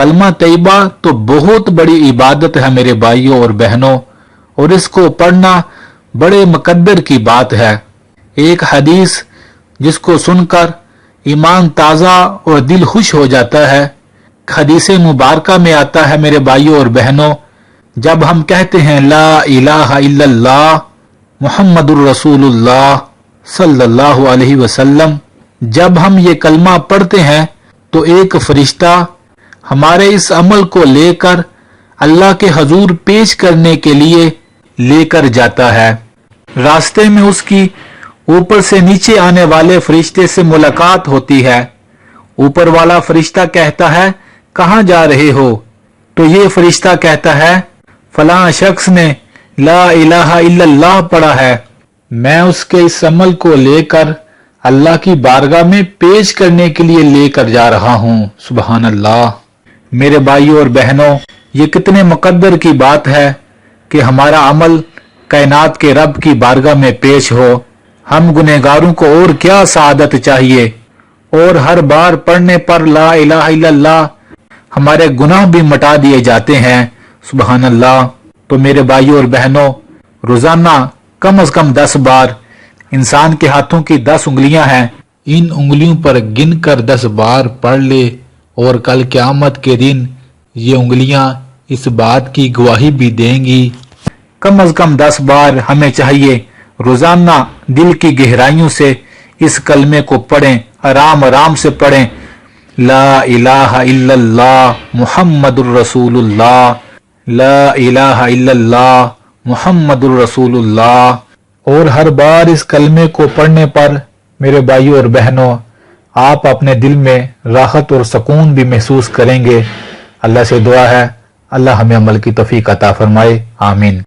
کلمہ طیبہ تو بہت بڑی عبادت ہے میرے بھائیوں اور بہنوں، اور اس کو پڑھنا بڑے مقدر کی بات ہے۔ ایک حدیث جس کو سن کر ایمان تازہ اور دل خوش ہو جاتا ہے، حدیث مبارکہ میں آتا ہے میرے بھائیوں اور بہنوں، جب ہم کہتے ہیں لا الہ الا اللہ محمد الرسول اللہ صلی اللہ علیہ وسلم، جب ہم یہ کلمہ پڑھتے ہیں تو ایک فرشتہ ہمارے اس عمل کو لے کر اللہ کے حضور پیش کرنے کے لیے لے کر جاتا ہے۔ راستے میں اس کی اوپر سے نیچے آنے والے فرشتے سے ملاقات ہوتی ہے۔ اوپر والا فرشتہ کہتا ہے کہاں جا رہے ہو؟ تو یہ فرشتہ کہتا ہے فلاں شخص نے لا الہ الا اللہ پڑھا ہے، میں اس کے اس عمل کو لے کر اللہ کی بارگاہ میں پیش کرنے کے لیے لے کر جا رہا ہوں۔ سبحان اللہ۔ میرے بھائیوں اور بہنوں، یہ کتنے مقدر کی بات ہے کہ ہمارا عمل کائنات کے رب کی بارگاہ میں پیش ہو۔ ہم گنہگاروں کو اور کیا سعادت چاہیے، اور ہر بار پڑھنے پر لا الہ الا اللہ ہمارے گناہ بھی مٹا دیے جاتے ہیں۔ سبحان اللہ۔ تو میرے بھائیوں اور بہنوں، روزانہ کم از کم 10 بار، انسان کے ہاتھوں کی 10 انگلیاں ہیں، ان انگلیوں پر گن کر 10 بار پڑھ لے، اور کل قیامت کے دن یہ انگلیاں اس بات کی گواہی بھی دیں گی۔ کم از کم 10 بار ہمیں چاہیے روزانہ دل کی گہرائیوں سے اس کلمے کو پڑھیں، آرام آرام سے پڑھیں، لا الہ الا اللہ محمد الرسول اللہ، لا الہ الا اللہ محمد الرسول اللہ۔ اور ہر بار اس کلمے کو پڑھنے پر میرے بھائیوں اور بہنوں، آپ اپنے دل میں راحت اور سکون بھی محسوس کریں گے۔ اللہ سے دعا ہے اللہ ہمیں عمل کی توفیق عطا فرمائے، آمین۔